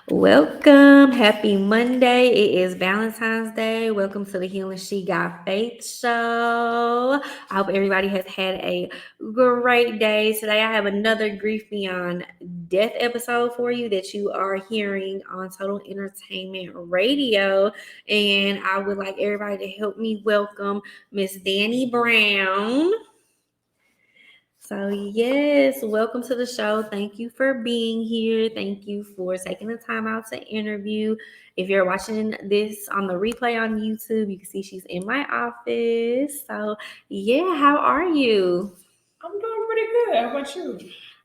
Welcome. Happy Monday. It is Valentine's Day. Welcome to the Healing She Got Faith show. I hope everybody has had a great day. Today I have another Grief Beyond Death episode for you that you are hearing on Total Entertainment Radio. And I would like everybody to help me welcome Miss Dani Brown. So, yes, welcome to the show. Thank you for being here. Thank you for taking the time out to interview. If you're watching this on the replay on YouTube, you can see she's in my office. So, yeah, how are you? I'm doing pretty good. How about you?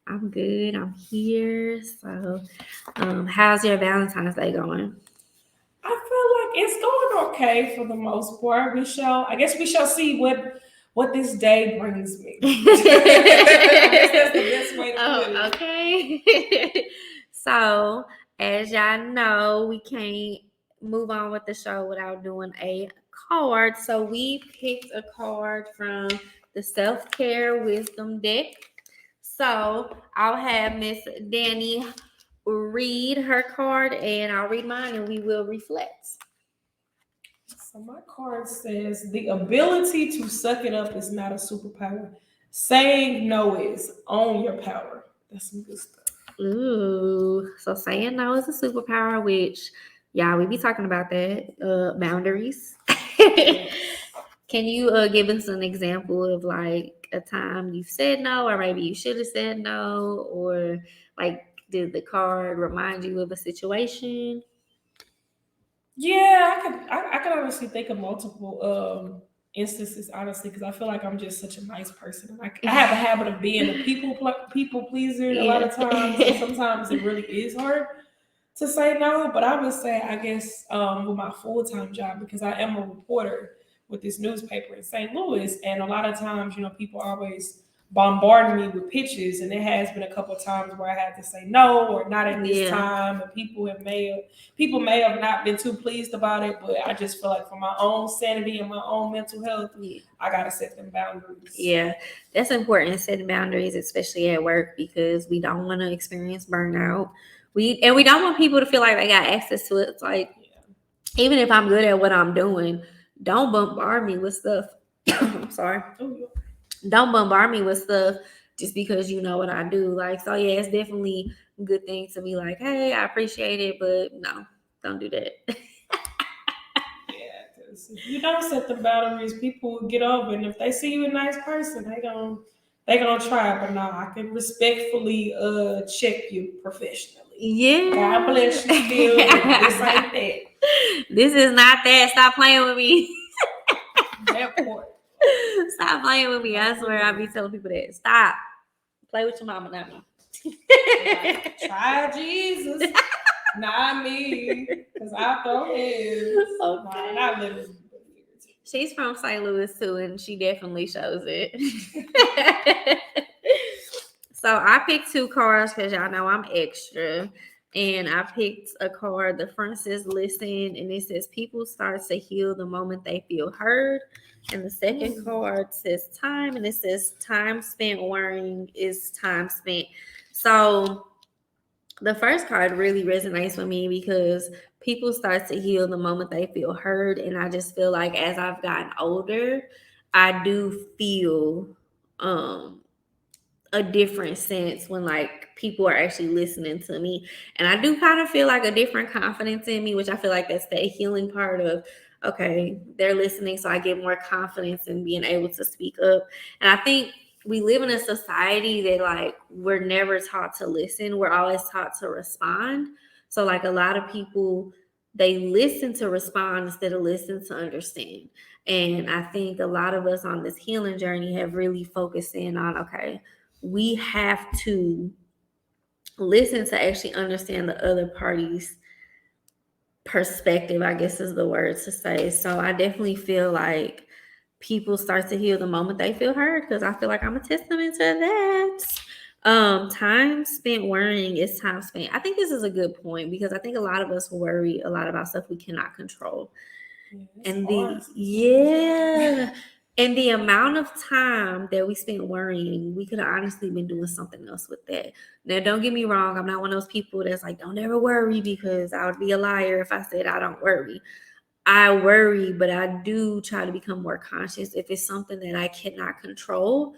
I'm good. I'm here. So, how's your Valentine's Day going? I feel like it's going okay for the most part. I guess we shall see what this day brings me. I guess that's the best way to put it. Okay. So, as y'all know, we can't move on with the show without doing a card. So, we picked a card from the Self Care Wisdom deck. So, I'll have Miss Dani read her card and I'll read mine and we will reflect. So my card says the ability to suck it up is not a superpower. Saying no is. Own your power. That's some good stuff. Ooh, so saying no is a superpower, which, yeah, we be talking about that. Boundaries. Can you give us an example of like a time you said no, or maybe you should have said no, or like did the card remind you of a situation? Yeah, I could honestly think of multiple instances, honestly, because I feel like I'm just such a nice person. I have a habit of being a people pleaser a lot Yeah. of times, so sometimes it really is hard to say no. But I would say, I guess, with my full time job, because I am a reporter with this newspaper in St. Louis, and a lot of times, people always bombarding me with pitches, and there has been a couple of times where I had to say no or not at this Yeah. time, and people may have not been too pleased about it, but I just feel like for my own sanity and my own mental health, Yeah. I gotta set them boundaries. Yeah, that's important, setting boundaries, especially at work, because we don't want to experience burnout. We don't want people to feel like they got access to it. It's like, Yeah. even if I'm good at what I'm doing, don't bombard me with stuff. I'm sorry. Ooh, Don't bombard me with stuff just because you know what I do. Like, so yeah, it's definitely a good thing to be like, hey, I appreciate it, but no, don't do that. yeah, because if you don't set the boundaries, people will get over, and if they see you a nice person, they gonna try. But no, I can respectfully check you professionally. Yeah. God bless you still, but this ain't that. This is not that. Stop playing with me. That part. Stop playing with me. I swear I be telling people that. Stop. Play with your mama, not me. Try Jesus, not me, because I throw hands. Okay. Not literally. She's from St. Louis too, and she definitely shows it. So I picked two cards because y'all know I'm extra. And I picked a card. The front says listen, and it says people start to heal the moment they feel heard. And the second card says time, and it says time spent worrying is time spent. So the first card really resonates with me because people start to heal the moment they feel heard. And I just feel like as I've gotten older, I do feel um a different sense when like people are actually listening to me. And I do kind of feel like a different confidence in me, which I feel like that's the healing part of okay, they're listening, so I get more confidence in being able to speak up. And I think we live in a society that like we're never taught to listen, we're always taught to respond. So like a lot of people, they listen to respond instead of listen to understand. And I think a lot of us on this healing journey have really focused in on okay, we have to listen to actually understand the other party's perspective, I guess is the word to say. So I definitely feel like people start to heal the moment they feel heard because I feel like I'm a testament to that. Time spent worrying is time spent. I think this is a good point because I think a lot of us worry a lot about stuff we cannot control. Yeah, And the yeah, And the amount of time that we spent worrying, we could have honestly been doing something else with that. Now, don't get me wrong. I'm not one of those people that's like, don't ever worry, because I would be a liar if I said I don't worry. I worry, but I do try to become more conscious. If it's something that I cannot control,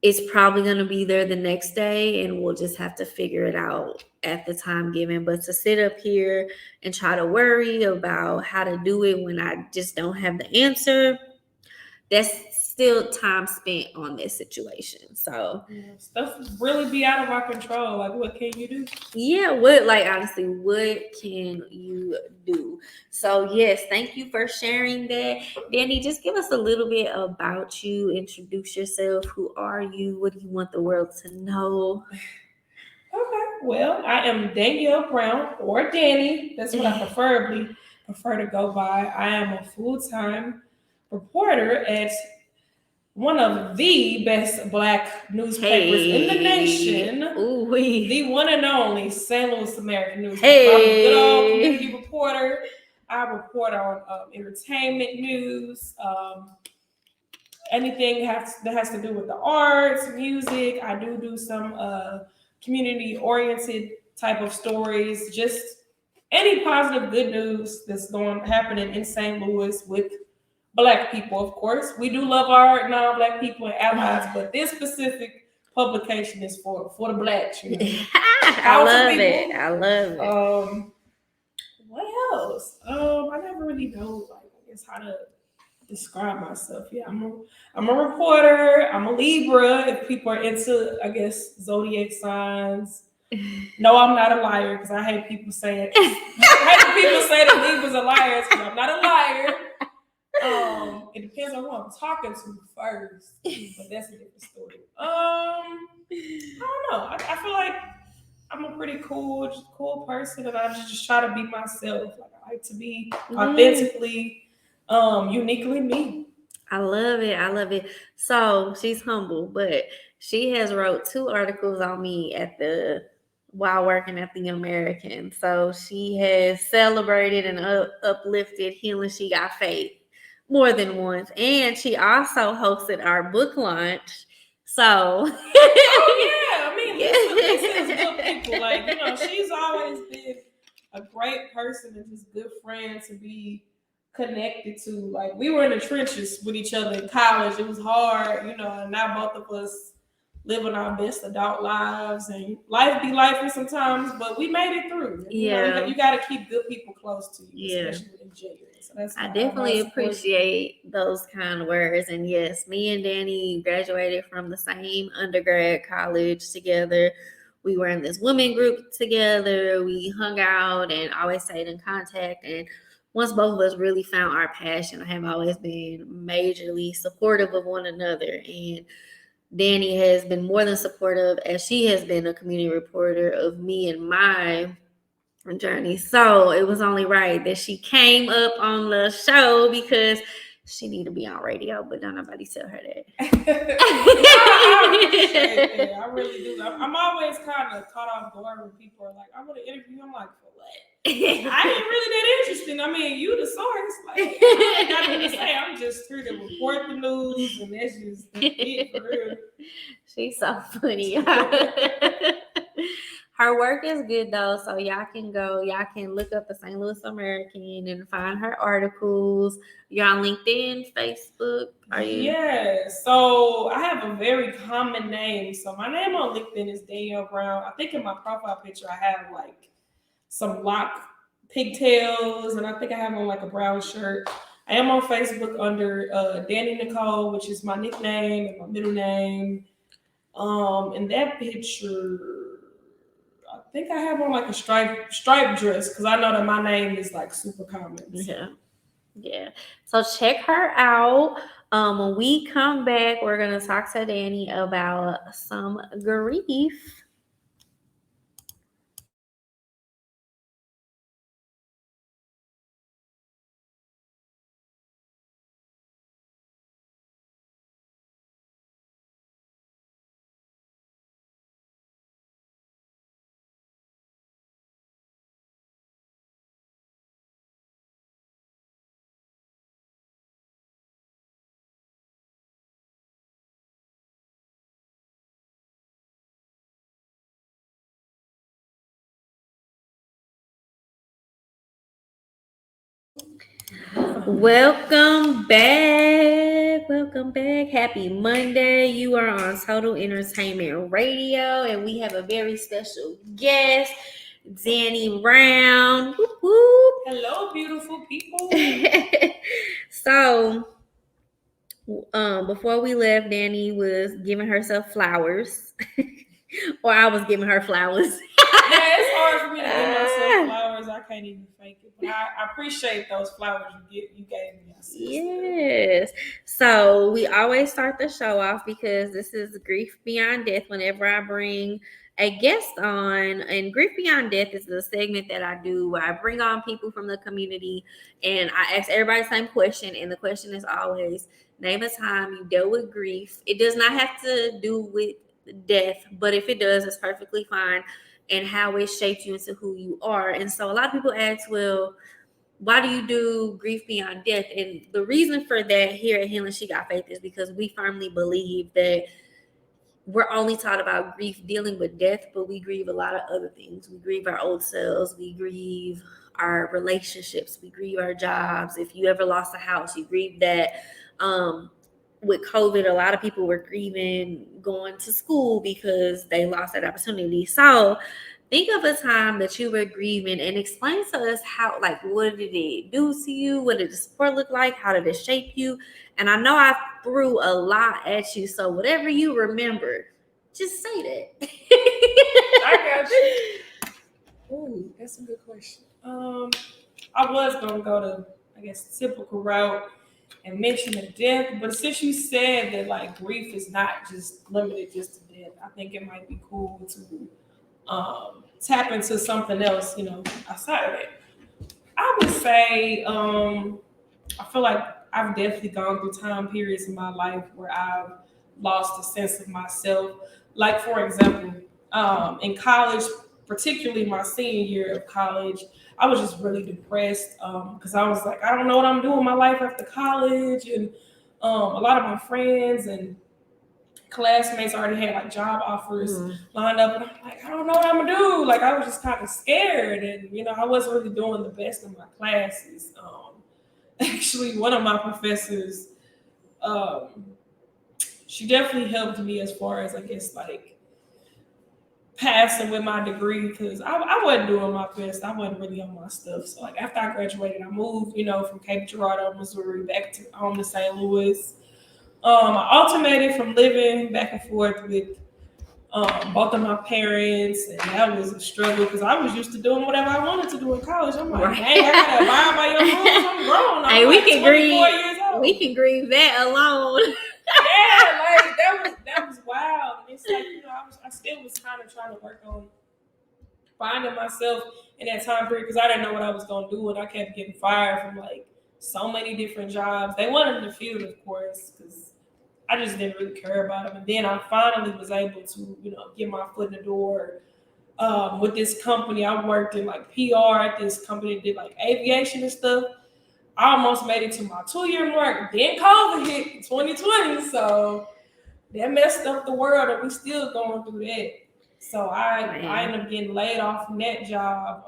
it's probably going to be there the next day, and we'll just have to figure it out at the time given. But to sit up here and try to worry about how to do it when I just don't have the answer, that's still time spent on this situation. So stuff really be out of our control. Like, what can you do? yeah, honestly, what can you do? So yes, thank you for sharing that. Danny, just give us a little bit about you. Introduce yourself. Who are you? What do you want the world to know? Okay, well, I am Danielle Brown, or Danny. That's what I prefer to go by. I am a full-time reporter at one of the best Black newspapers in the nation, Ooh, the one and only St. Louis American newspaper. hey. I'm a good old community reporter. I report on entertainment news, anything that has to do with the arts, music. I do some community oriented type of stories, just any positive good news that's happening in St. Louis with Black people. Of course, we do love our non-Black people and allies, but this specific publication is for the Blacks. You know? I love it. I love it. What else? I never really know, like, I guess, how to describe myself. Yeah, I'm a reporter. I'm a Libra. If people are into, I guess, zodiac signs. No, I'm not a liar, because I hate people saying I hate people say that Libras are liars, because I'm not a liar. It depends on who I'm talking to first, but that's a different story. I don't know. I feel like I'm a pretty cool person, and I just try to be myself. Like, I like to be authentically, uniquely me. I love it. I love it. So she's humble, but she has wrote 2 articles on me while working at the American. So she has celebrated and uplifted Healing She Got Faith more than once, and she also hosted our book launch. So Oh yeah, I mean, Lisa is good people. Like, she's always been a great person and just good friend to be connected to. Like, we were in the trenches with each other in college. It was hard, and now both of us living our best adult lives, and life be life sometimes, but we made it through. Yeah. You got to keep good people close to you, Yeah. especially in jail. So I definitely appreciate those kind of words. And yes, me and Danny graduated from the same undergrad college together. We were in this women group together. We hung out and always stayed in contact. And once both of us really found our passion, I have always been majorly supportive of one another. And Danny has been more than supportive, as she has been a community reporter of me and my journey. So it was only right that she came up on the show, because she need to be on radio, but don't nobody tell her that. I appreciate that. I really do. I'm always kind of caught off guard when people are like, I want to interview. I'm like, for what? I ain't really that interesting. I mean, you the source. Like, I ain't got nothing to say. I'm just here to report the news, and that's just it for real. She's so funny. Her work is good though, so y'all can look up the St. Louis American and find her articles. You're on LinkedIn, Facebook, are you? Yeah, so I have a very common name. So my name on LinkedIn is Danielle Brown. I think in my profile picture I have like some lock pigtails, and I think I have on like a brown shirt. I am on Facebook under Danny Nicole, which is my nickname and my middle name. In that picture, I think I have on like a stripe dress, because I know that my name is like super common. So. Yeah. So check her out. When we come back, we're gonna talk to Danny about some grief. Welcome back. Welcome back. Happy Monday. You are on Total Entertainment Radio, and we have a very special guest, Dani Brown. Whoop, whoop. Hello, beautiful people. So, before we left, Dani was giving herself flowers, or I was giving her flowers. Yeah, it's hard for me to give myself flowers. I can't even fake it. But I appreciate those flowers you gave me. Yes. So we always start the show off because this is Grief Beyond Death. Whenever I bring a guest on, and Grief Beyond Death is the segment that I do where I bring on people from the community and I ask everybody the same question. And the question is always name a time you dealt with grief. It does not have to do with death, but if it does, it's perfectly fine. And how it shaped you into who you are. And so a lot of people ask, well, why do you do grief beyond death? And the reason for that here at Healing She Got Faith is because we firmly believe that we're only taught about grief dealing with death, but we grieve a lot of other things. We grieve our old selves, we grieve our relationships, we grieve our jobs. If you ever lost a house, you grieve that. With COVID, a lot of people were grieving going to school because they lost that opportunity. So think of a time that you were grieving and explain to us how, like, what did it do to you? What did the support look like? How did it shape you? And I know I threw a lot at you, so whatever you remember, just say that. I got you. Ooh, that's a good question. I was gonna go to, I guess, typical route and mention the death, but since you said that like grief is not just limited just to death, I think it might be cool to tap into something else, outside of it. I would say, I feel like I've definitely gone through time periods in my life where I've lost a sense of myself. Like, for example, in college, particularly my senior year of college, I was just really depressed because I was like, I don't know what I'm doing in my life after college. And a lot of my friends and classmates already had like job offers lined up, and I'm like, I don't know what I'm gonna do. Like, I was just kind of scared, and I wasn't really doing the best in my classes. Actually, one of my professors, she definitely helped me as far as, I guess, like passing with my degree, because I wasn't doing my best. I wasn't really on my stuff. So like after I graduated, I moved, from Cape Girardeau, Missouri, back to home to St. Louis. I alternated from living back and forth with both of my parents, and that was a struggle because I was used to doing whatever I wanted to do in college. I'm like, dang, I gotta abide by your rules. I'm grown. I'm Hey, we like can 24 grieve. years old. We can grieve that alone. Yeah, like that was wild. And it's like, I still was kind of trying to work on finding myself in that time period because I didn't know what I was gonna do, and I kept getting fired from like so many different jobs. They wanted in the field, of course, because I just didn't really care about them. And then I finally was able to, get my foot in the door with this company. I worked in like PR at this company that did like aviation and stuff. I almost made it to my 2-year mark. Then COVID hit in 2020. So that messed up the world, and we still going through that. So I ended up getting laid off from that job.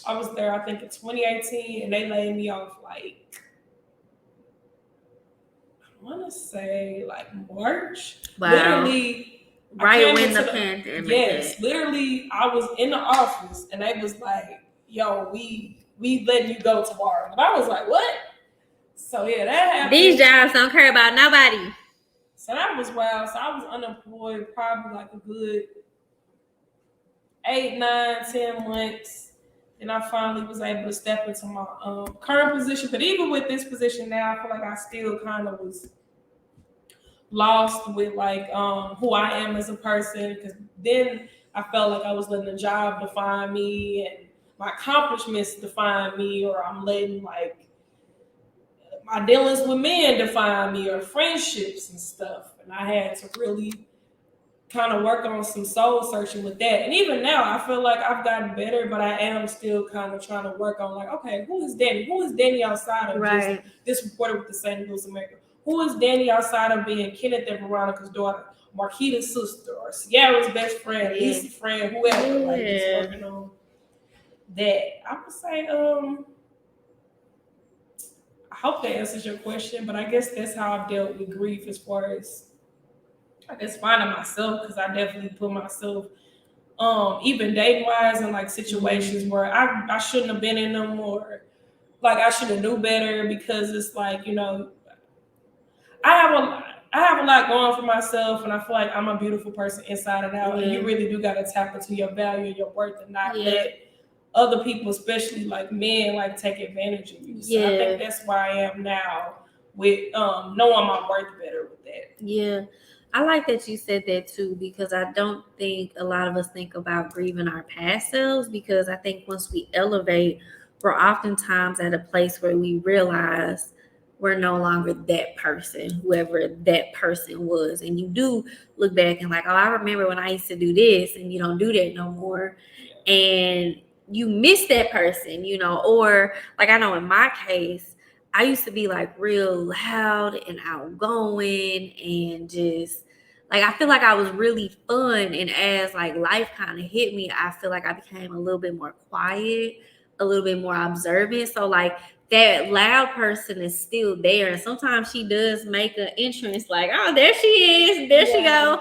I was there, I think, in 2018, and they laid me off like, I want to say like March. Wow. Literally, right when the pandemic. Yes, literally, I was in the office, and they was like, "Yo, we letting you go tomorrow." And I was like, "What?" So yeah, that happened. These jobs don't care about nobody. So that was wild. So I was unemployed probably like a good 8, 9, 10 months. And I finally was able to step into my current position. But even with this position now, I feel like I still kind of was lost with like who I am as a person. Because then I felt like I was letting the job define me and my accomplishments define me, or I'm letting like my dealings with men define me, or friendships and stuff. And I had to really kind of work on some soul searching with that. And even now, I feel like I've gotten better, but I am still kind of trying to work on like, okay, who is Dani? Who is Dani outside of just this reporter with the St. Louis American? Who is Dani outside of being Kenneth and Veronica's daughter, Marquita's sister, or Sierra's best friend, Lisa's friend, whoever? Like just working on that. I would say, I hope that answers your question, but I guess that's how I've dealt with grief as far as I guess finding myself because I definitely put myself even dating wise in like situations where I shouldn't have been in them or like I should have knew better because it's like, I have a I have a lot going for myself and I feel like I'm a beautiful person inside and out and you really do gotta tap into your value and your worth and not let other people, especially like men, like take advantage of you. So I think that's where I am now with knowing my worth better with that. Yeah. I like that you said that too because I don't think a lot of us think about grieving our past selves because I think once we elevate, we're oftentimes at a place where we realize we're no longer that person, whoever that person was. And you do look back and like, oh, I remember when I used to do this and you don't do that no more. And you miss that person, or like I know in my case, I used to be like real loud and outgoing and just like I feel like I was really fun. And as like life kind of hit me, I feel like I became a little bit more quiet, a little bit more observant. So like that loud person is still there. And sometimes she does make an entrance like, oh, there she is, there she go.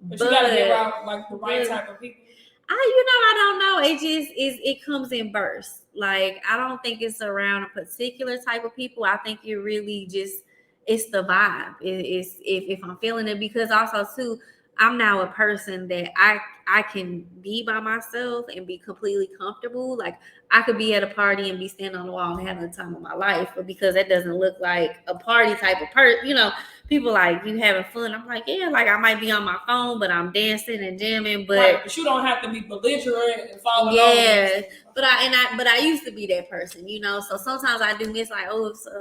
But you gotta be around like the right type of people. I don't know. It just is. It comes in bursts. Like I don't think it's around a particular type of people. I think it really just it's the vibe. It's if I'm feeling it because also too, I'm now a person that I can be by myself and be completely comfortable. Like I could be at a party and be standing on the wall and having the time of my life, but because that doesn't look like a party type of person, people like you having fun. I'm like, yeah, like I might be on my phone, but I'm dancing and jamming. But right, but you don't have to be belligerent and falling over. Yeah, but I used to be that person, So sometimes I do miss like,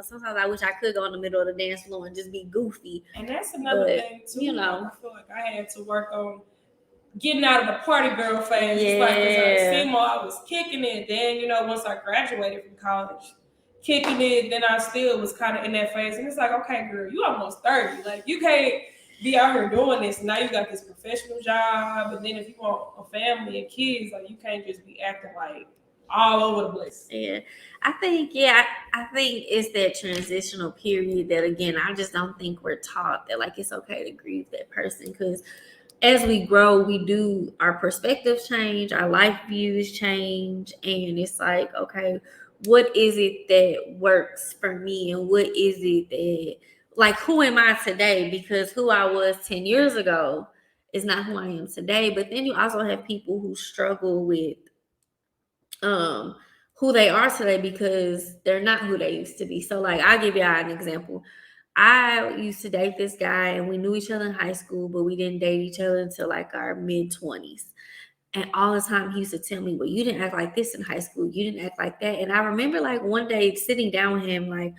sometimes I wish I could go in the middle of the dance floor and just be goofy. And that's another thing too. I feel like I had to work on getting out of the party girl phase. It's like because at SEMO I was kicking it. Then once I graduated from college, kicking it. Then I still was kind of in that phase, and it's like, okay, girl, you almost 30. Like you can't be out here doing this. Now you got this professional job, and then if you want a family and kids, like you can't just be acting like all over the place. Yeah, I think it's that transitional period that again I just don't think we're taught that like it's okay to grieve that person because as we grow, our perspectives change, our life views change, and it's like, okay, what is it that works for me, and what is it that, like, who am I today? Because who I was 10 years ago is not who I am today. But then you also have people who struggle with um who they are today because they're not who they used to be. So like I'll give you an example. I used to date this guy and we knew each other in high school, but we didn't date each other until like our mid-20s. And all the time he used to tell me, well, you didn't act like this in high school. You didn't act like that. And I remember like one day sitting down with him, like,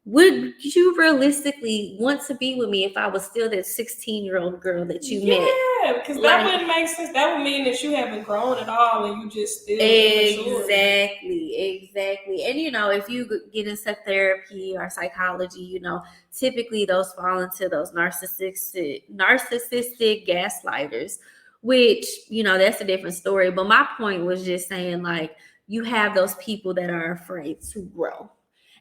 would you realistically want to be with me if I was still that 16-year-old girl that you met? Yeah, because that wouldn't make sense. That would mean that you haven't grown at all and you just still immature. Exactly. And if you get into therapy or psychology, typically those fall into those narcissistic gaslighters, which, that's a different story. But my point was just saying like you have those people that are afraid to grow.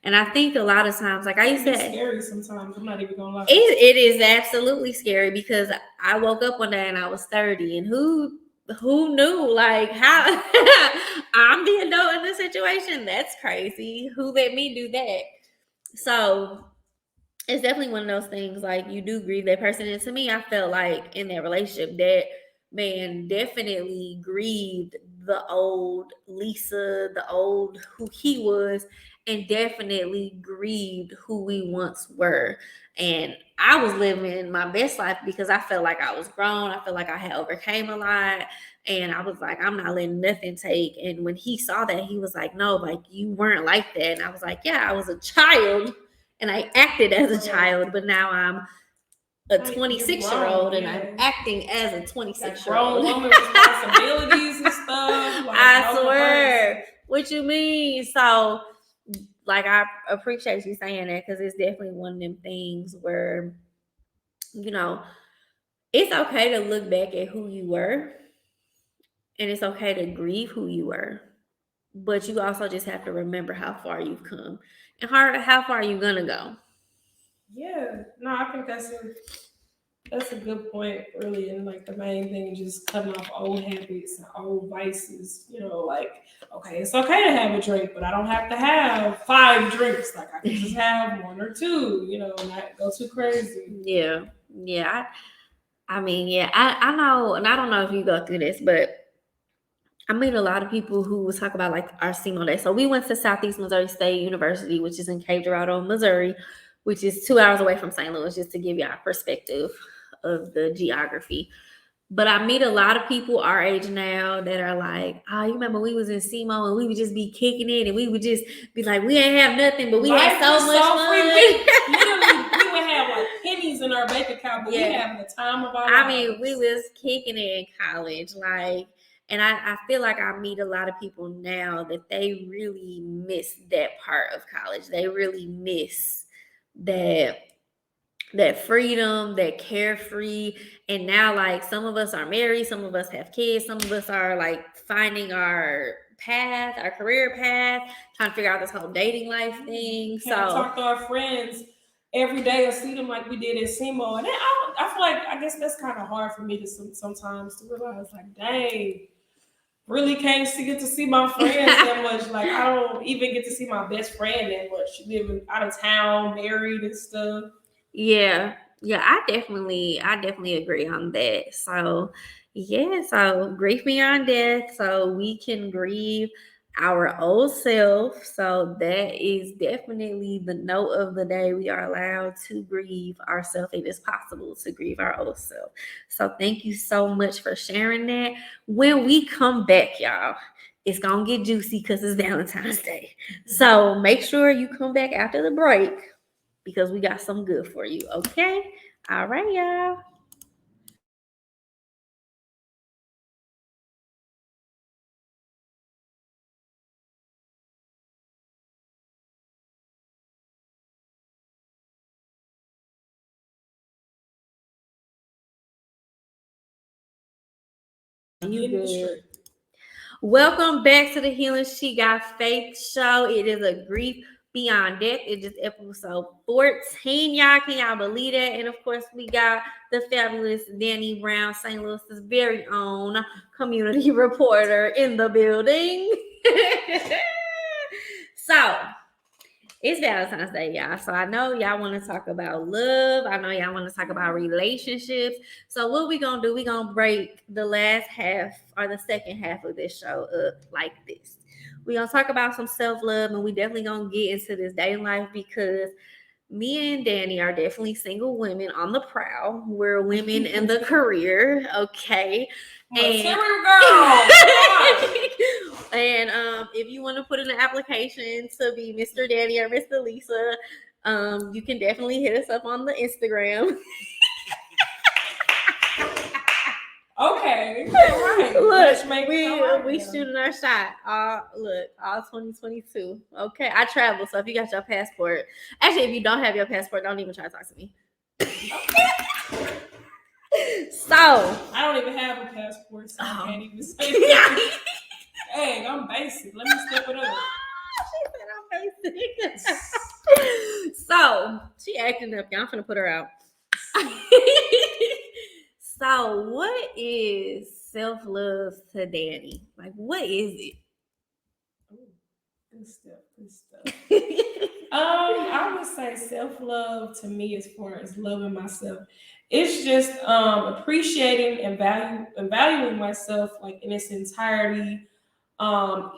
And I think a lot of times, like I used to, it's scary sometimes. I'm not even gonna lie. It is absolutely scary because I woke up one day and I was 30, and who knew like how I'm the adult in this situation? That's crazy. Who let me do that? So it's definitely one of those things like you do grieve that person. And to me, I felt like in that relationship that man definitely grieved the old Lisa, the old who he was, and definitely grieved who we once were. And I was living my best life because I felt like I was grown. I felt like I had overcame a lot. And I was like, I'm not letting nothing take. And when he saw that, he was like, no, like you weren't like that. And I was like, yeah, I was a child and I acted as a child, but now I'm a 26-year-old and I'm acting as a 26-year-old. Grown woman responsibilities and stuff. Like, I swear. What you mean? So, like, I appreciate you saying that because it's definitely one of them things where, it's okay to look back at who you were and it's okay to grieve who you were. but you also just have to remember how far you've come and how far you're gonna go. Yeah, no, I think that's a good point, really. And like the main thing is just cutting off old habits and old vices. Like, okay, it's okay to have a drink, but I don't have to have 5 drinks. Like, I can just have one or two, not go too crazy. Yeah, yeah. I mean, yeah, I know, and I don't know if you go through this, but I meet a lot of people who will talk about like our SEMO day. So we went to Southeast Missouri State University, which is in Cape Girardeau, Missouri, which is 2 hours away from St. Louis, just to give you a perspective of the geography. But I meet a lot of people our age now that are like, oh, you remember we was in SEMO and we would just be kicking it and we would just be like, we ain't have nothing, but we had so much fun. Literally, we would have like pennies in our bank account, but we having the time of our lives. I mean, we was kicking it in college, like, and I feel like I meet a lot of people now that they really miss that part of college. They really miss that freedom, that carefree. And now, like, some of us are married, some of us have kids, some of us are like finding our path, our career path, trying to figure out this whole dating life thing. Can't talk to our friends every day or see them like we did at SEMO. And I feel like, I guess that's kind of hard for me to sometimes to realize, like, dang, really can't get to see my friends that much. Like, I don't even get to see my best friend that much. She living out of town, married and stuff. Yeah, I definitely agree on that. So so grief beyond death, so we can grieve our old self. So that is definitely the note of the day. We are allowed to grieve ourselves. It is possible to grieve our old self. So thank you so much for sharing that. When we come back, y'all, it's gonna get juicy because it's Valentine's Day. So make sure you come back after the break because we got some good for you. Okay? All right, y'all. You good. Welcome back to the Healing She Got Faith show. It is a grief beyond death. It is episode 14. Y'all, can y'all believe that? And of course, we got the fabulous Dani Brown, St. Louis's very own community reporter in the building. So it's Valentine's Day, y'all. So I know y'all want to talk about love. I know y'all want to talk about relationships. So what we gonna do? We gonna break the last half or the second half of this show up like this. We gonna talk about some self-love, and we definitely gonna get into this dating life because me and Dani are definitely single women on the prowl. We're women in the career, okay? Material girl. And if you want to put in an application to be Mr. Dani or Mr. Lisa, you can definitely hit us up on the Instagram. Okay, right. Look, we shooting our shot. All 2022. Okay, I travel, so if you got your passport, actually, if you don't have your passport, don't even try to talk to me. So I don't even have a passport, so I can't even say that. Hey, I'm basic. Let me step it up. She said I'm basic. So she acting up. Y'all finna put her out. So what is self-love to Dani? Like, what is it? Good stuff. I would say self-love to me, as far as loving myself, it's just appreciating and valuing myself, like, in its entirety.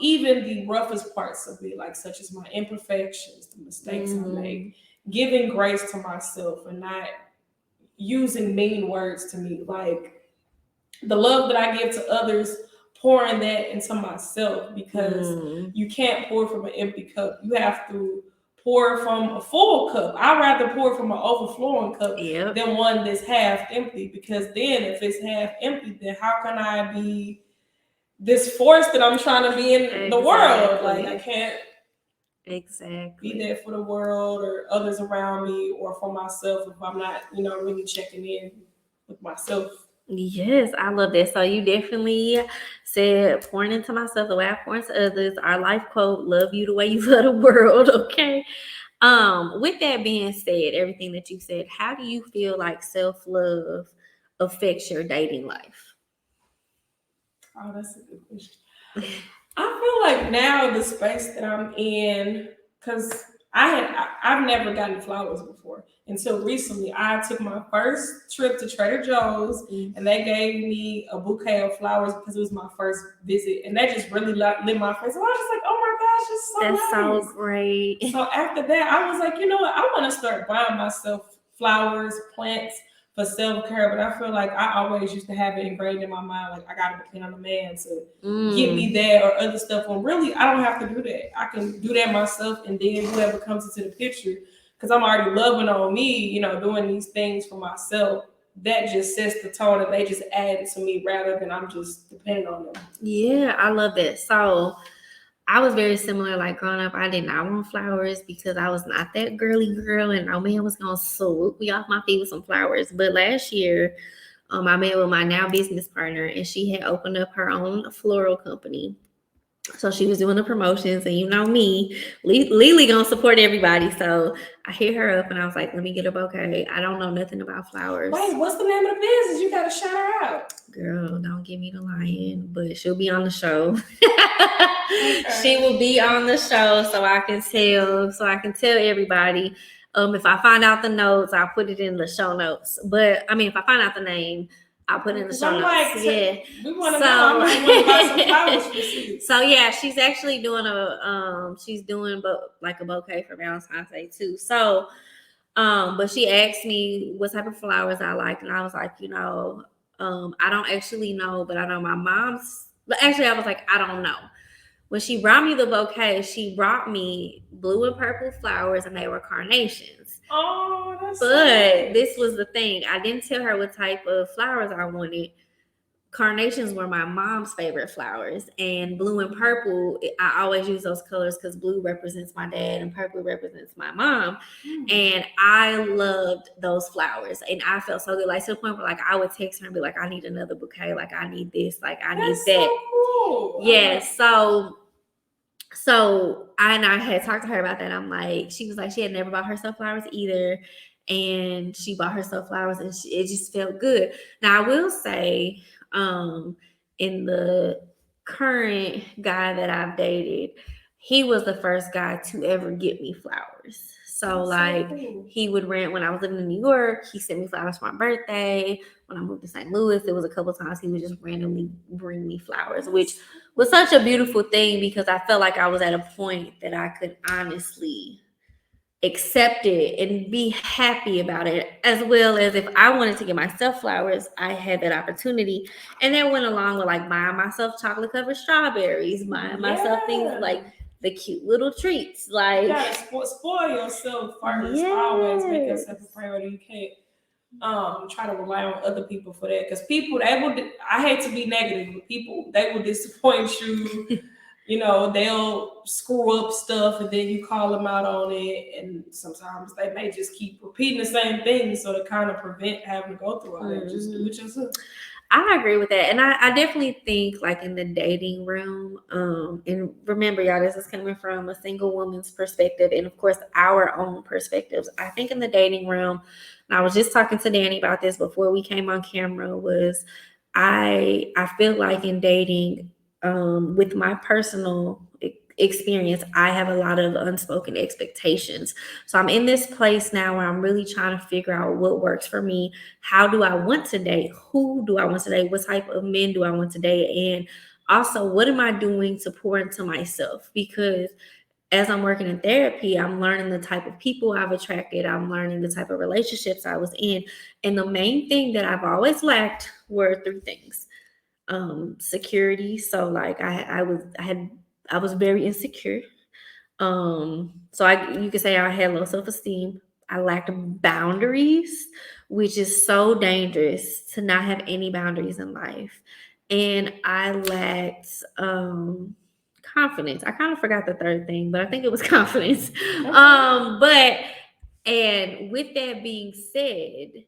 Even the roughest parts of me, like, such as my imperfections, the mistakes I make, giving grace to myself and not using mean words to me, like the love that I give to others, pouring that into myself, because you can't pour from an empty cup. You have to pour from a full cup. I'd rather pour from an overflowing cup than one that's half empty, because then if it's half empty, then how can I be this force that I'm trying to be in the world? Like, I can't be there for the world or others around me or for myself if I'm not, really checking in with myself. Yes, I love that. So you definitely said pouring into myself the way I pour into others. Our life quote, love you the way you love the world. Okay. With that being said, everything that you said, how do you feel like self-love affects your dating life? Oh, that's a good question. I feel like now the space that I'm in, because I've never gotten flowers before until recently. I took my first trip to Trader Joe's Mm. and they gave me a bouquet of flowers because it was my first visit, and that just really lit my face. And I was just like, oh my gosh, it's That's so so nice. great. So after that, I was like, you know what? I want to start buying myself flowers, plants for self care. But I feel like I always used to have it ingrained in my mind, like I got to depend on a man to give me Mm. that or other stuff. When really, I don't have to do that. I can do that myself, and then whoever comes into the picture, because I'm already loving on me, doing these things for myself. That just sets the tone, and they just add to me rather than I'm just depending on them. Yeah, I love that. So I was very similar. Like growing up, I did not want flowers because I was not that girly girl, and no man was gonna swoop me off my feet with some flowers. But last year, I met with my now business partner, and she had opened up her own floral company. So she was doing the promotions, and you know me, LeLe gonna support everybody. So I hit her up, and I was like, "Let me get a bouquet." I don't know nothing about flowers. Wait, what's the name of the business? You gotta shout her out. Girl, don't give me the lion, but she'll be on the show. She Okay. will be on the show, so I can tell everybody. If I find out the notes, I'll put it in the show notes. But I mean, if I find out the name, I'll put it in the Because show I'm notes. like, Yeah. we want to know. I So, might want to buy some flowers for sis. so yeah, she's actually doing she's doing like a bouquet for Valentine's Day too. So, but she asked me what type of flowers I like, and I was like, I don't actually know, but I know my mom's. But actually, I was like, I don't know. When she brought me the bouquet, she brought me blue and purple flowers, and they were carnations. Oh, that's so But nice. this was the thing: I didn't tell her what type of flowers I wanted. Carnations were my mom's favorite flowers, and blue and purple, I always use those colors because blue represents my dad and purple represents my mom. And I loved those flowers, and I felt so good, like to the point where like I would text her and be like, I need another bouquet, like I need this, like I need That's that. so cool. Yeah, so I had talked to her about that. I'm like, she was like, she had never bought herself flowers either, and she bought herself flowers, and it just felt good. Now I will say, um, in the current guy that I've dated, he was the first guy to ever get me flowers. So That's so like cool. he would rent when I was living in New York. He sent me flowers for my birthday. When I moved to St. Louis, it was a couple times he would just randomly bring me flowers, which That's so was cool. such a beautiful thing because I felt like I was at a point that I could honestly accept it and be happy about it, as well as if I wanted to get myself flowers, I had that opportunity. And that went along with like buying myself chocolate covered strawberries, buying myself things like Yeah. the cute little treats. You Like, gotta spoil yourself first. Always make yourself a yes. priority. You can't try to rely on other people for that, because people they will. I hate to be negative, but people they will disappoint you. They'll screw up stuff, and then you call them out on it, and sometimes they may just keep repeating the same thing, so to kind of prevent having to go through all that, just do Mhm. it yourself. I agree with that. And I definitely think like in the dating realm, and remember y'all, this is coming from a single woman's perspective and of course our own perspectives. I think in the dating realm, and I was just talking to Dani about this before we came on camera, was I feel like in dating, with my personal experience, I have a lot of unspoken expectations. So I'm in this place now where I'm really trying to figure out what works for me. How do I want to date? Who do I want to date? What type of men do I want to date? And also, what am I doing to pour into myself? Because as I'm working in therapy, I'm learning the type of people I've attracted. I'm learning the type of relationships I was in. And the main thing that I've always lacked were three things. Security. So like I was very insecure. So you could say I had low self-esteem. I lacked boundaries, which is so dangerous to not have any boundaries in life. And I lacked confidence. I kind of forgot the third thing, but I think it was confidence. Okay. But and with that being said,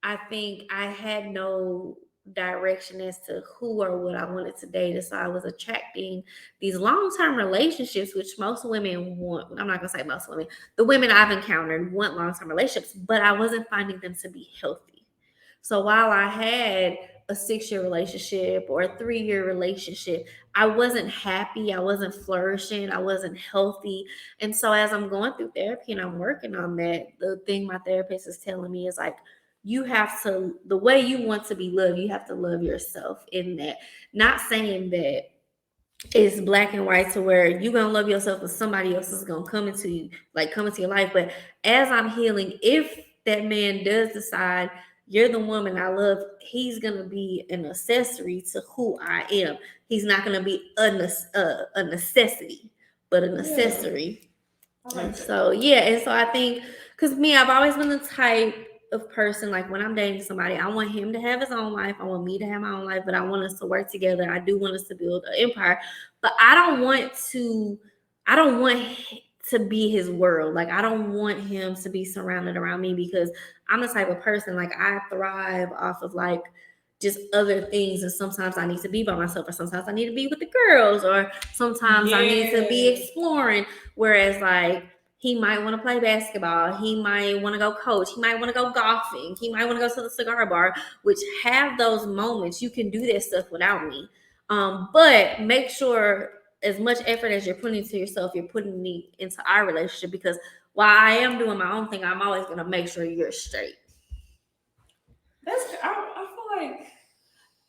I think I had no direction as to who or what I wanted to date. And so I was attracting these long-term relationships, which most women want. I'm not gonna say most women, the women I've encountered want long-term relationships, but I wasn't finding them to be healthy. So while I had a 6-year relationship or a 3-year relationship, I wasn't happy, I wasn't flourishing, I wasn't healthy. And so as I'm going through therapy and I'm working on that, the thing my therapist is telling me is like, you have to, the way you want to be loved, you have to love yourself in that. Not saying that it's black and white to where you gonna love yourself and somebody else is gonna come into you, like come into your life. But as I'm healing, if that man does decide you're the woman I love, he's gonna be an accessory to who I am. He's not gonna be a necessity, but an accessory. And so yeah, and so I think because me, I've always been the type of person like when I'm dating somebody, I want him to have his own life. I want me to have my own life, but I want us to work together. I do want us to build an empire, but I don't want to be his world. Like I don't want him to be surrounded around me because I'm the type of person like I thrive off of like just other things, and sometimes I need to be by myself, or sometimes I need to be with the girls, or sometimes I need to be exploring. Whereas like he might want to play basketball, he might want to go coach, he might want to go golfing, he might want to go to the cigar bar, which have those moments. You can do that stuff without me. But make sure as much effort as you're putting into yourself, you're putting me into our relationship, because while I am doing my own thing, I'm always gonna make sure you're straight. I feel like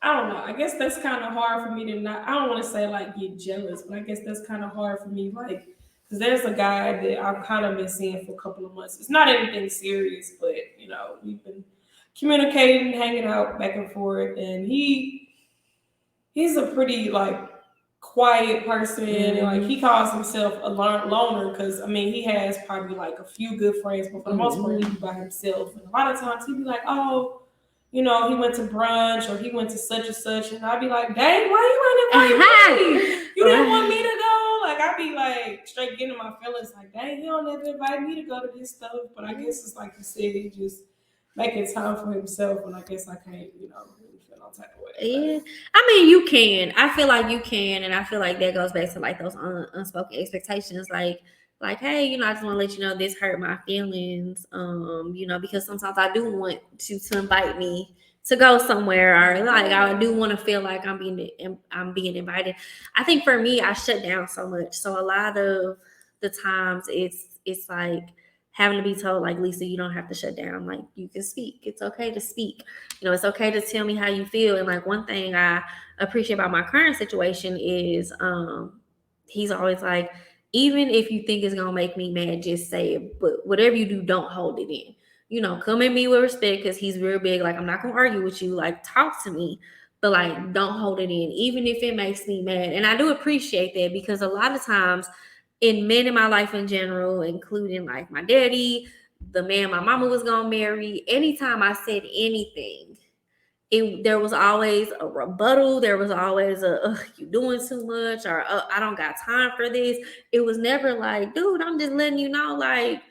I don't know. I guess that's kind of hard for me to not. I don't want to say like get jealous, but I guess that's kind of hard for me. Like, because there's a guy that I've kind of been seeing for a couple of months. It's not anything serious, but we've been communicating, hanging out back and forth, and he's a pretty like quiet person, and like he calls himself a loner because I mean he has probably like a few good friends, but for the most part he be by himself. And a lot of times he be like, oh, he went to brunch or he went to such and such, and I'd be like, dang, why you ain't invite me? You didn't want me to go? Like I'd be like straight getting my feelings like, dang, he don't ever invite me to go to this stuff. But I guess it's like you said, he just making time for himself, and I guess I can't, really feel no type of way. Yeah, I mean, you can. I feel like you can, and I feel like that goes back to like those unspoken expectations. Like, hey, I just want to let you know this hurt my feelings. Because sometimes I do want you to invite me to go somewhere, or like I do want to feel like I'm being invited. I think for me, I shut down so much, so a lot of the times it's like having to be told like, Lisa, you don't have to shut down. Like you can speak. It's okay to speak. It's okay to tell me how you feel. And like one thing I appreciate about my current situation is he's always like, even if you think it's gonna make me mad, just say it. But whatever you do, don't hold it in. Come at me with respect, because he's real big. Like I'm not gonna argue with you. Like talk to me, but like don't hold it in, even if it makes me mad. And I do appreciate that, because a lot of times in men in my life in general, including like my daddy, the man my mama was gonna marry, anytime I said anything, there was always a rebuttal. There was always you doing too much, or I don't got time for this. It was never like, dude, I'm just letting you know, like,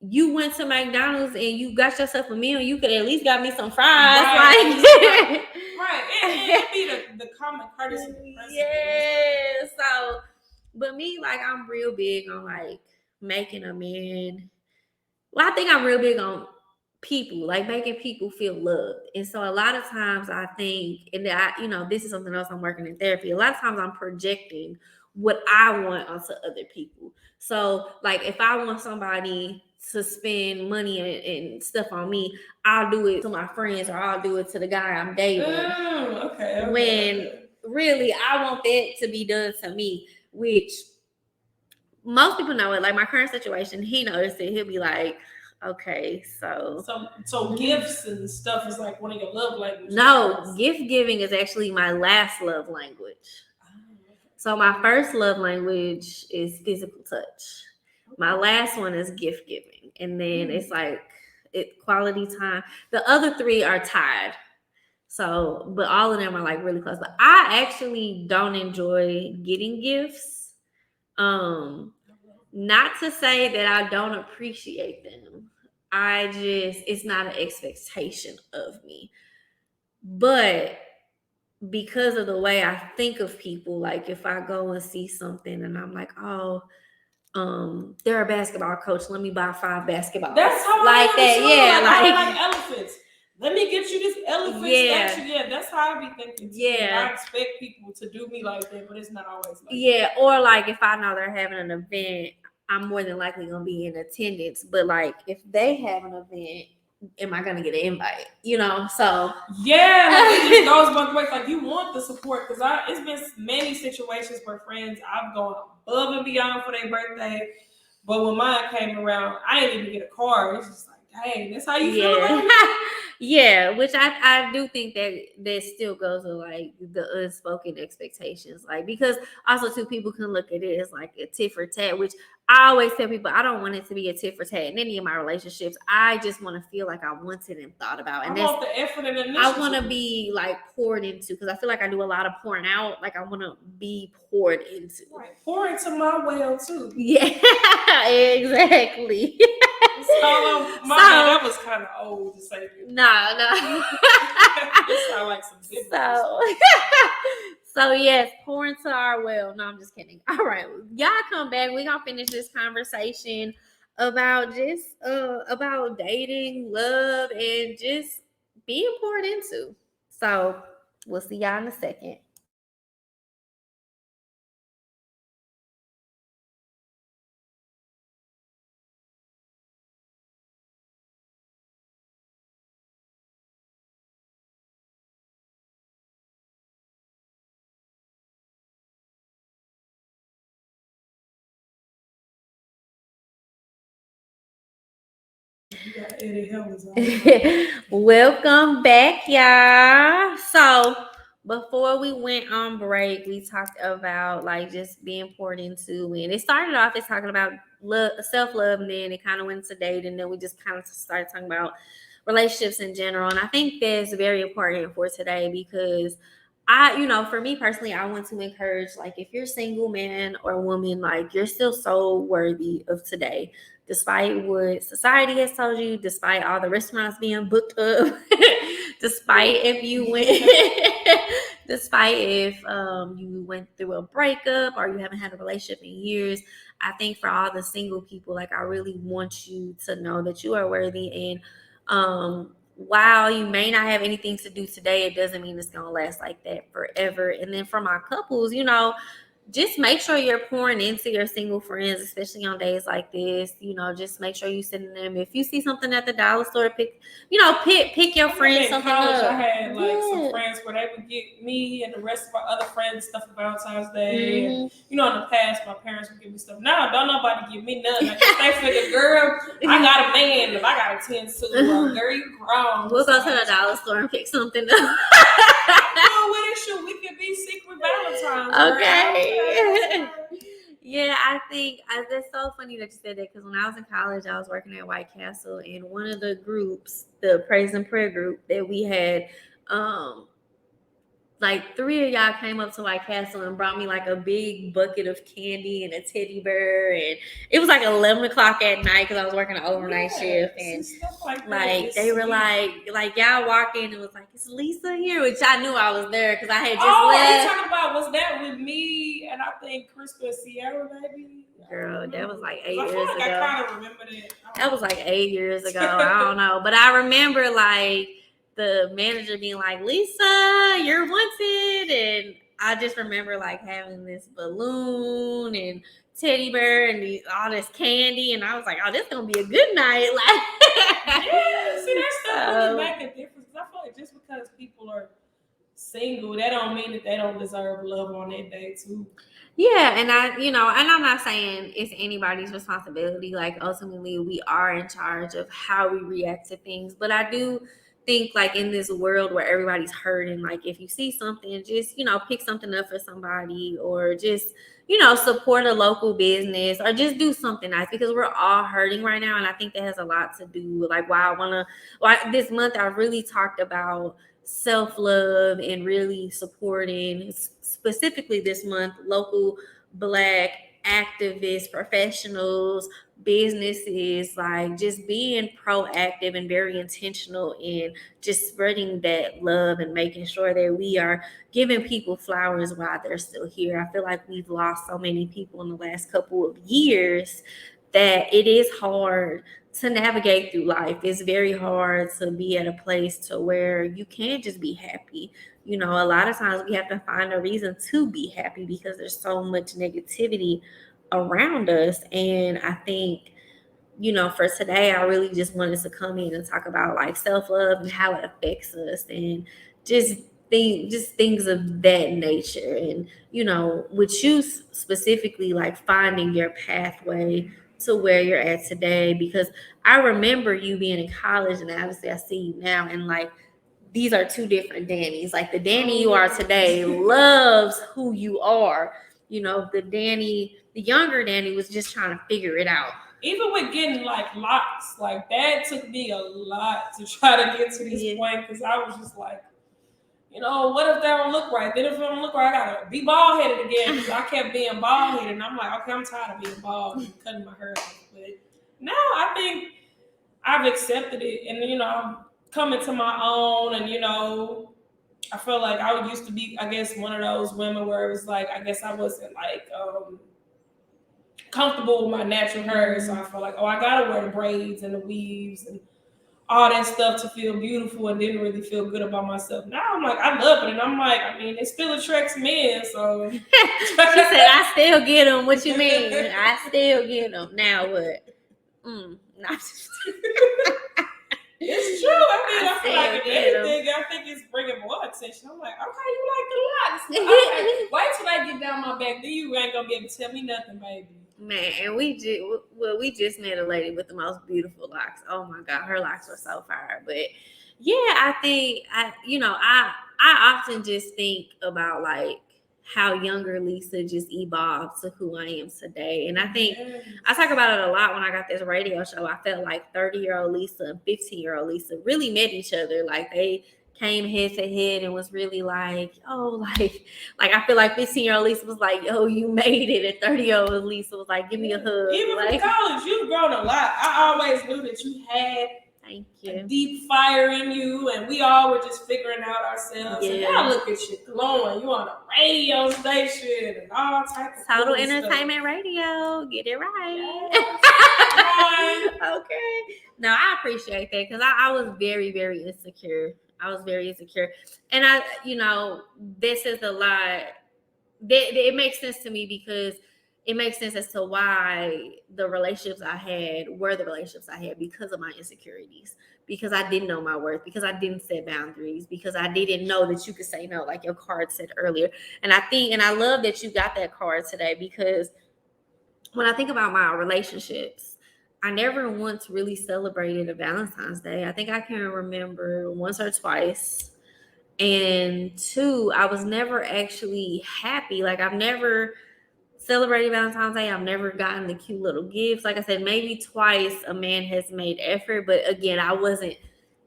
you went to McDonald's and you got yourself a meal. You could at least got me some fries. Right. It'd be the common courtesy. Yeah. So, but me, like, I'm real big on like making a man. Well, I think I'm real big on people, like making people feel loved. And so a lot of times I think, and this is something else I'm working in therapy. A lot of times I'm projecting what I want onto other people. So like if I want somebody to spend money and stuff on me, I'll do it to my friends, or I'll do it to the guy I'm dating. Okay. When really I want that to be done to me, which most people know it. Like my current situation, he noticed it. He'll be like, okay, so gifts and stuff is like one of your love languages. No, gift giving is actually my last love language. So my first love language is physical touch. My last one is gift giving, and then it's like quality time. The other three are tied. So, but all of them are like really close. But I actually don't enjoy getting gifts. Not to say that I don't appreciate them. It's not an expectation of me. But because of the way I think of people, like if I go and see something and I'm like, oh, they're a basketball coach, let me buy 5 basketballs. That's how like I am that, too. yeah, I like elephants. Let me get you this elephant statue. Yeah, that's how I be thinking too. Yeah. I expect people to do me like that, but it's not always like that. Or like if I know they're having an event, I'm more than likely gonna be in attendance. But like if they have an event, am I gonna get an invite? So yeah, like it just goes both ways. Like you want the support because it's been many situations where friends I've gone above and beyond for their birthday, but when mine came around, I didn't even get a card. It's just like, dang, that's how you feel about it. Yeah, which I do think that still goes with like the unspoken expectations, like because also too people can look at it as like a tit for tat, which I always tell people I don't want it to be a tit for tat in any of my relationships. I just want to feel like I wanted and thought about, and I want the effort and initiative. I want to be like poured into because I feel like I do a lot of pouring out. Like I want to be poured into. Right, pour into my well too. Yeah, exactly. That was kind of old to say. No. It sounds like some So yes, pour into our well. No, I'm just kidding. All right, y'all come back. We're gonna finish this conversation about just about dating, love, and just being poured into. So we'll see y'all in a second. Welcome back, y'all. So before we went on break, we talked about like just being poured into, and it started off as talking about love, self-love, and then it kind of went to dating, and then we just kind of started talking about relationships in general. And I think that's very important for today because for me personally, I want to encourage like if you're single man or woman, like you're still so worthy of today despite what society has told you, despite all the restaurants being booked up, despite if you went, despite if you went through a breakup or you haven't had a relationship in years. I think for all the single people, like I really want you to know that you are worthy. And while you may not have anything to do today, it doesn't mean it's gonna last like that forever. And then for my couples, just make sure you're pouring into your single friends, especially on days like this. Just make sure you send them. If you see something at the dollar store, pick your friends something up. I had some friends where they would get me and the rest of our other friends stuff for Valentine's Day. Mm-hmm. And in the past, my parents would give me stuff. Now, don't nobody give me nothing. I guess they figure, girl, I got a man. If I got a 10 suit, girl, you grown. We'll go to the dollar store and pick something up. We can be secret Valentine's. Okay. Yeah, I think that's so funny that you said that because when I was in college, I was working at White Castle, and one of the groups, the praise and prayer group that we had, like 3 of y'all came up to White Castle and brought me like a big bucket of candy and a teddy bear, and it was like 11 o'clock at night because I was working an overnight shift, and like they were like y'all walk in and was like, "Is Lisa here?" Which I knew I was there because I had just left. Are you talking about was that with me and I think Krista and Sierra, maybe? Girl, that was like 8 years ago. I kind of remember that. That was like 8 years ago. I don't know, but I remember like the manager being like, "Lisa, you're wanted," and I just remember like having this balloon and teddy bear and all this candy, and I was like, "Oh, this is gonna be a good night." Like, yeah, see, that stuff really make a difference. I feel like just because people are single, that don't mean that they don't deserve love on that day too. Yeah, and and I'm not saying it's anybody's responsibility. Like ultimately, we are in charge of how we react to things, but I do think like in this world where everybody's hurting, like if you see something, just pick something up for somebody, or just support a local business, or just do something nice because we're all hurting right now. And I think that has a lot to do with like why this month I really talked about self-love and really supporting specifically this month local Black activists, professionals, businesses, like just being proactive and very intentional in just spreading that love and making sure that we are giving people flowers while they're still here. I feel like we've lost so many people in the last couple of years that it is hard to navigate through life. It's very hard to be at a place to where you can't just be happy. A lot of times we have to find a reason to be happy because there's so much negativity around us. And I think, for today, I really just wanted to come in and talk about like self love and how it affects us and just just things of that nature. And, with you specifically, like finding your pathway to where you're at today, because I remember you being in college and obviously I see you now, and like these are two different Dannys. Like the Dani you are today loves who you are. The younger Dani was just trying to figure it out. Even with getting like locks, like that took me a lot to try to get to this point, because I was just like, what if that don't look right? Then if it don't look right, I gotta be bald headed again, because I kept being bald headed, and I'm like, okay, I'm tired of being bald and cutting my hair off. But now I think I've accepted it, and I'm coming to my own, and I feel like I used to be, I guess, one of those women where it was like, I guess I wasn't like comfortable with my natural hair, so I felt like, oh, I gotta wear the braids and the weaves and all that stuff to feel beautiful, and didn't really feel good about myself. Now I'm like, I love it, and I'm like, I mean, it still attracts men, so. She said, I still get them. What you mean? I still get them. Now what? Not It's true. I feel like if anything, I think it's bringing more attention. I'm like, okay, you like the locks. Okay, wait till I get down my back. Then you ain't gonna be able to tell me nothing, baby. Man, and we just met a lady with the most beautiful locks. Oh my God, her locks were so fire. But yeah, I think I often just think about like how younger Lisa just evolved to who I am today. And I think I talk about it a lot when I got this radio show. I felt like 30-year-old Lisa and 15-year-old Lisa really met each other. Like they came head to head and was really like, oh, like I feel like 15-year-old Lisa was like, yo, you made it. And 30-year-old Lisa was like, give me a hug. Even like, in college, you've grown a lot. I always knew that you had a deep fire in you, and we all were just figuring out ourselves. Yeah. And now look at you glowing. You on a radio station and all types of Total Entertainment Radio. Get it right. Yes. Okay. No, I appreciate that because I was very, very insecure. I was very insecure. And this is a lot. It makes sense to me because it makes sense as to why the relationships I had were the relationships I had, because of my insecurities, because I didn't know my worth, because I didn't set boundaries, because I didn't know that you could say no, like your card said earlier. And I love that you got that card today, because when I think about my relationships, I never once really celebrated a Valentine's Day. I think I can remember once or twice. And two, I was never actually happy. Like I've never celebrated Valentine's Day. I've never gotten the cute little gifts. Like I said, maybe twice a man has made effort, but again, I wasn't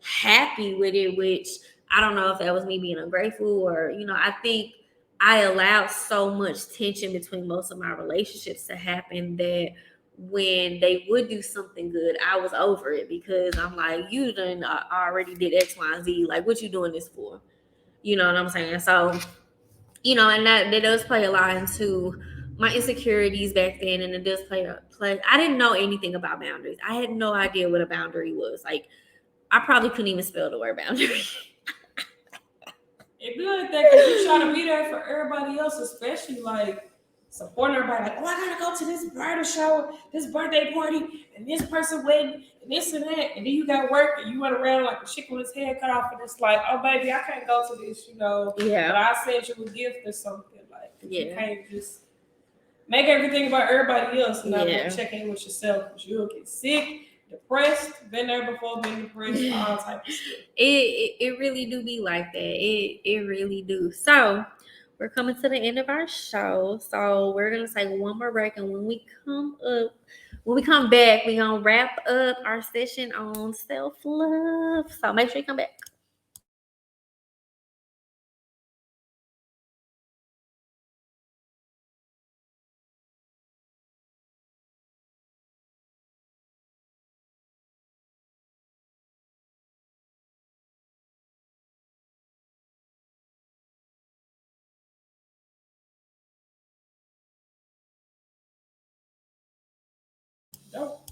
happy with it, which I don't know if that was me being ungrateful or, I think I allowed so much tension between most of my relationships to happen that when they would do something good, I was over it, because I'm like, you done already did X, Y, and Z. Like, what you doing this for? You know what I'm saying? So, and that does play a lot into my insecurities back then, and it does play. I didn't know anything about boundaries. I had no idea what a boundary was. Like, I probably couldn't even spell the word boundary. It be like that because you try to be there for everybody else, especially like supporting everybody. Like, oh, I gotta go to this bridal shower, this birthday party, and this person wedding, and this and that. And then you got work, and you went around like a chicken with his head cut off, and it's like, oh, baby, I can't go to this, Yeah. But I sent you a gift or something. Like, you can't just make everything about everybody else and not check in with yourself, because you'll get sick, depressed, been there before, been depressed, all types of stuff. It really do be like that. It really do. So we're coming to the end of our show. So we're gonna take one more break, and when we come back, we're gonna wrap up our session on self-love. So make sure you come back. Nope.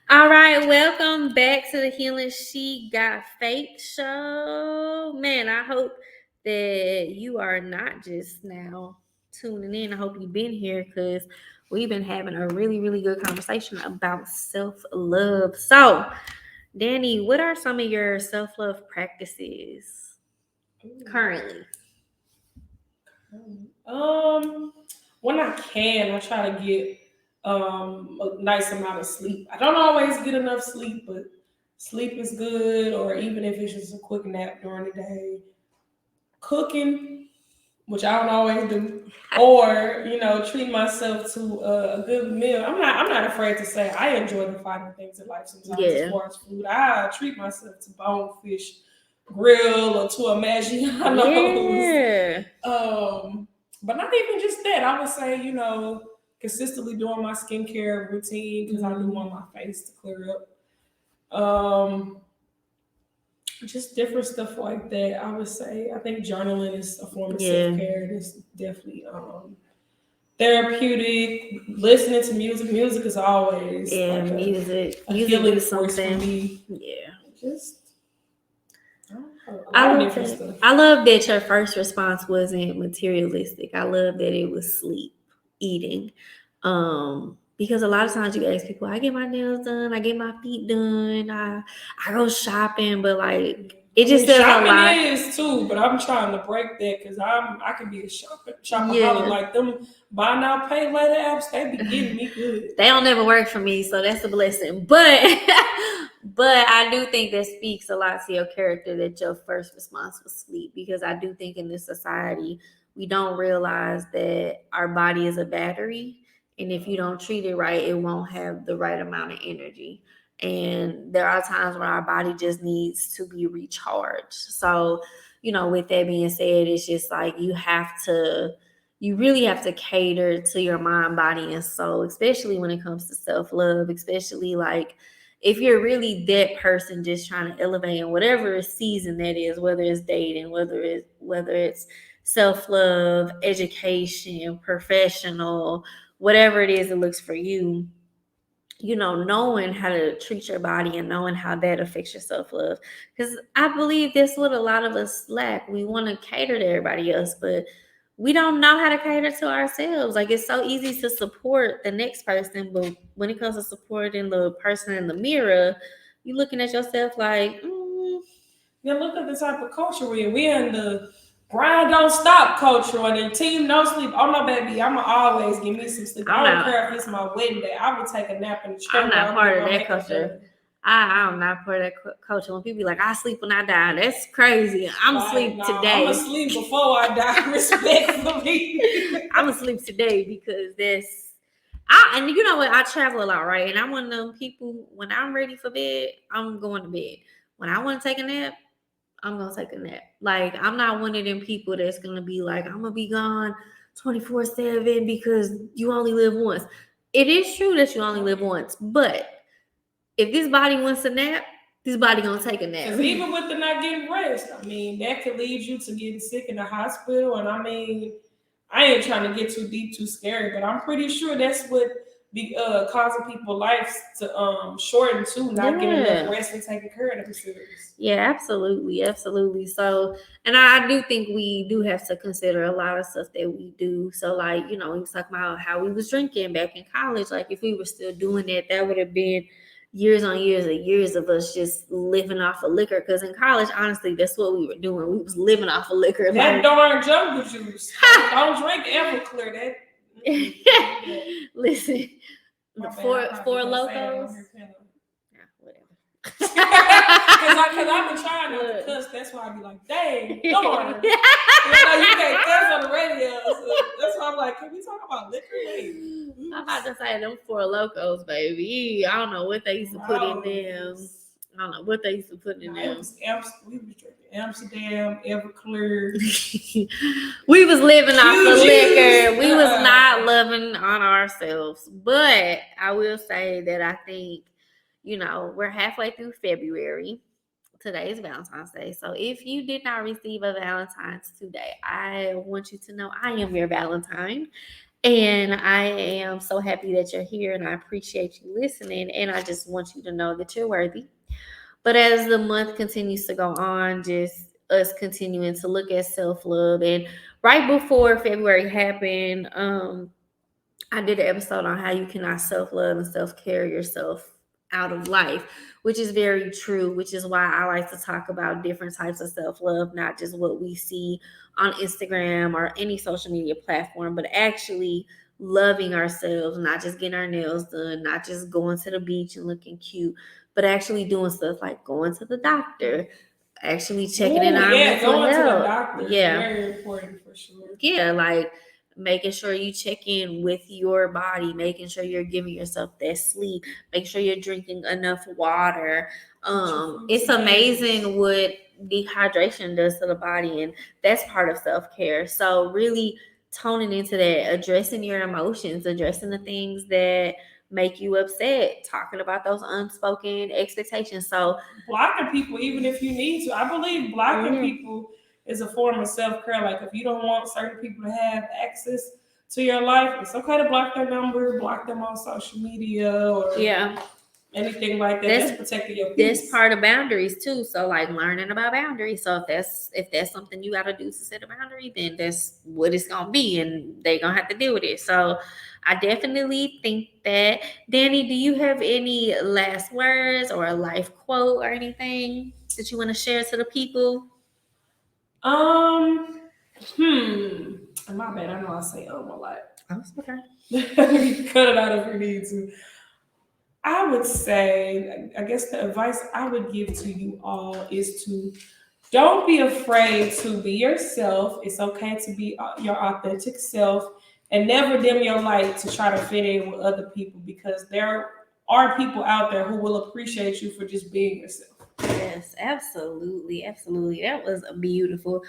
All right, welcome back to the Healing She Got Fake show. Man, I hope that you are not just now tuning in. I hope you've been here because we've been having a really, really good conversation about self love. So, Danny, what are some of your self love practices currently? When I can, I try to get a nice amount of sleep. I don't always get enough sleep, but sleep is good, or even if it's just a quick nap during the day. Cooking, which I don't always do, or treat myself to a good meal. I'm not afraid to say I enjoy the finer things in life sometimes. As Yeah. far as food, I treat myself to bonefish grill or to a Maggiano's. Yeah. But not even just that. I would say, consistently doing my skincare routine because I do want my face to clear up. Just different stuff like that. I would say. I think journaling is a form of Yeah. self care. It's definitely therapeutic. Listening to music. Music is always Yeah, like music. a Music healing do force for something. me. Yeah. Just I don't know, a I lot of love different that. stuff. I love that your first response wasn't materialistic. I love that it was sleep, eating. Because a lot of times you ask people, I get my nails done, I get my feet done, I go shopping, but like it I mean, just says a shopping lot. is too, but I'm trying to break that because I can be a shopaholic. Yeah. Like them buy now pay later apps, they be getting me good. They don't never work for me, so that's a blessing. But but I do think that speaks a lot to your character that your first response was sleep, because I do think in this society we don't realize that our body is a battery, and if you don't treat it right, it won't have the right amount of energy. And there are times when our body just needs to be recharged. So, with that being said, it's just like you really have to cater to your mind, body, and soul, especially when it comes to self love, especially like if you're really that person just trying to elevate in whatever season that is, whether it's dating, whether it's self love, education, professional, whatever it is that looks for you, knowing how to treat your body and knowing how that affects your self love. Because I believe that's what a lot of us lack. We want to cater to everybody else, but we don't know how to cater to ourselves. Like it's so easy to support the next person, but when it comes to supporting the person in the mirror, you looking at yourself like, Yeah, look at the type of culture we're in. We're in the grind don't stop culture and then team no sleep. Oh no, baby, I'ma always give me some sleep. I don't care if it's my wedding day. I would take a nap in the chair I'm while not I'm part getting of my that makeup culture. done. I'm not part of that culture. When people be like, I sleep when I die, that's crazy. I'm asleep today. I'm asleep before I die. Respectfully. I'm asleep today because and you know what? I travel a lot, right? And I'm one of them people, when I'm ready for bed, I'm going to bed. When I want to take a nap, I'm going to take a nap. Like, I'm not one of them people that's going to be like, I'm going to be gone 24/7 because you only live once. It is true that you only live once, but if this body wants a nap, this body going to take a nap. Because even with the not getting rest, I mean, that could lead you to getting sick in the hospital. And I mean, I ain't trying to get too deep, too scary, but I'm pretty sure that's what be causing people's lives to shorten too, not getting enough rest and taking care of themselves. Yeah, absolutely, absolutely. So, and I do think we do have to consider a lot of stuff that we do. So, like, we was talking about how we was drinking back in college. Like, if we were still doing that, that would have been years on years and years of us just living off of liquor. Because in college, honestly, that's what we were doing. We was living off of liquor. That darn jungle juice. Don't drink Everclear. That. Listen, four locos. Yeah, whatever. Cause I've been trying not to cuss. That's why I be like, dang, darn. You can't cuss on the radio. So that's why I'm like, can we talk about liquor? I'm about to say them four locos, baby. I don't know what they used to put in them. I don't know what they used to put in them. We was drinking Amsterdam, Everclear. We was living off the liquor. We was not loving on ourselves. But I will say that I think, we're halfway through February. Today is Valentine's Day. So if you did not receive a Valentine's today, I want you to know I am your Valentine. And I am so happy that you're here and I appreciate you listening. And I just want you to know that you're worthy. But as the month continues to go on, just us continuing to look at self love. And right before February happened, I did an episode on how you cannot self love and self care yourself out of life, which is very true, which is why I like to talk about different types of self love, not just what we see on Instagram or any social media platform, but actually loving ourselves, not just getting our nails done, not just going to the beach and looking cute, but actually doing stuff like going to the doctor, actually checking in Oh, our yeah, mental going to the health. doctor is Yeah. very important for sure. Yeah, like making sure you check in with your body, making sure you're giving yourself that sleep, make sure you're drinking enough water. It's amazing what dehydration does to the body, and that's part of self-care. So really toning into that, addressing your emotions, addressing the things that make you upset, talking about those unspoken expectations. So Blocking people, even if you need to. I believe blocking people is a form of self care. Like if you don't want certain people to have access to your life, it's okay to block their number, block them on social media, or anything like that. That's protecting your peace. That's part of boundaries too. So like learning about boundaries. So if that's something you got to do to set a boundary, then that's what it's gonna be, and they're gonna have to deal with it. So I definitely think that. Dani, do you have any last words or a life quote or anything that you want to share to the people? Um, hmm. My bad. I know I say a lot. Oh, it's okay. Cut it out if you need to. I would say, I guess the advice I would give to you all is to don't be afraid to be yourself. It's okay to be your authentic self and never dim your light to try to fit in with other people because there are people out there who will appreciate you for just being yourself. Yes, absolutely. Absolutely. That was beautiful.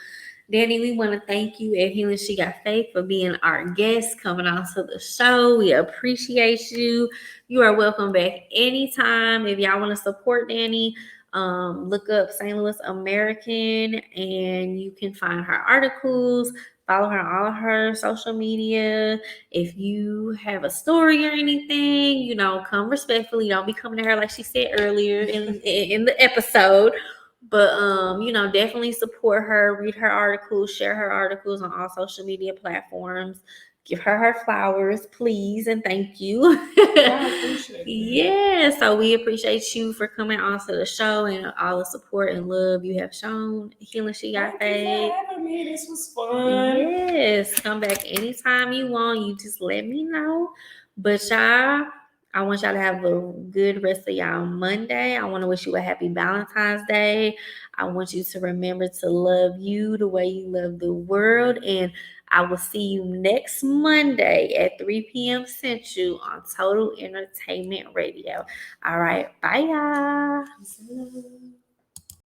Dani, we want to thank you at Healing She Got Faith for being our guest, coming on to the show. We appreciate you. You are welcome back anytime. If y'all want to support Dani, look up St. Louis American and you can find her articles. Follow her on all her social media. If you have a story or anything, come respectfully. Don't be coming to her like she said earlier in the episode. But definitely support her, read her articles, share her articles on all social media platforms. Give her flowers, please, and thank you. I appreciate it. Yeah, so we appreciate you for coming on to the show and all the support and love you have shown. Healing She Got Faith. Thank you for having me. This was fun. Yes, come back anytime you want. You just let me know. But y'all, I want y'all to have a good rest of y'all Monday. I want to wish you a happy Valentine's Day. I want you to remember to love you the way you love the world. And I will see you next Monday at 3 p.m. Central on Total Entertainment Radio. All right. Bye, y'all.